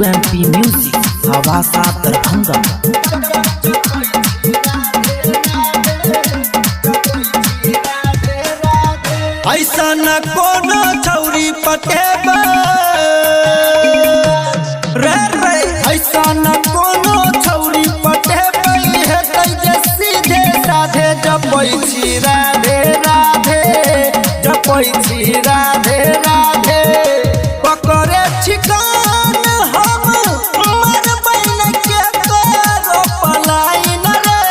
UMP music हवासा दरभंगा। ऐसा न कोनो छौरी पटेबा रे रे, ऐसा न कोनो छौरी पटेबा हेतै जे सीधे साधे जपै छी राधे राधे, जपै छी राधे राधे। पकड़े छिकान हम मरबै न के तोरो पलायन रे,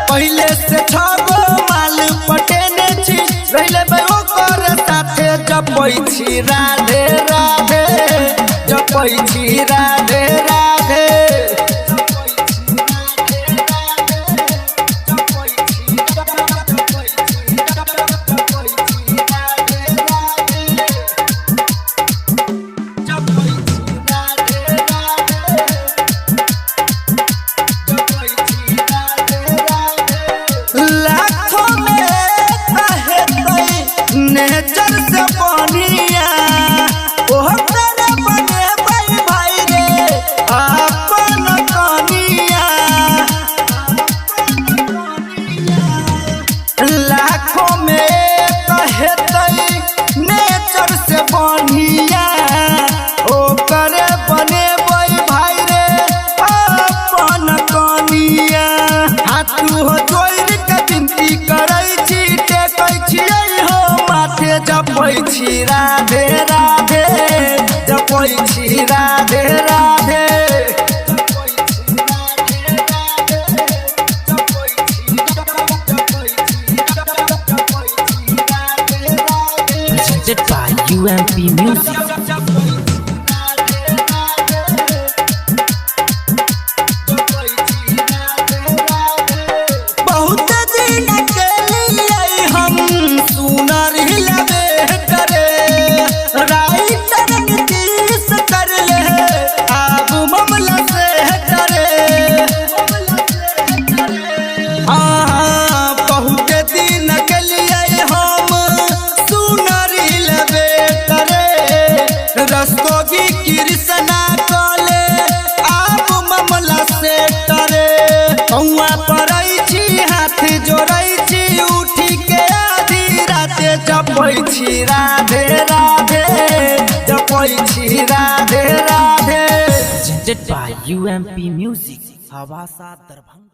पहिले से छगो माल पटेने छी रहिले ओकर साथे जपै छी राधे राधे, जपै छी राधे राधे। लाखों में नेचर से बनिया ओह तेरे बने भाई भाई रे अपन कनिया। लाखों में नेचर से बनिया ओकरे बने भाई रे अपन कनिया। हाथू हो जोड़ के विनती करै छी टेकै छियै हो माथे, जपै छी राधे राधे, जपै छी Radhe Radhe. presented by UMP music. बहुत दिन के लिए हम सुनर हिलबे करे, राइटर नीतीश कर ले अब मामला से करे। हाँ बहुत दिन के लिए हम सुनर हिलबे करे, रस्तोगी कृष्णा कले अब मामला से करे। कौआ पड़ै छी हाथ जोड़ै छी उठी के आधी राते, जपै छी राधे राधे, जपै छी Radhe Radhe. presented by UMP music हवासा दरभंगा।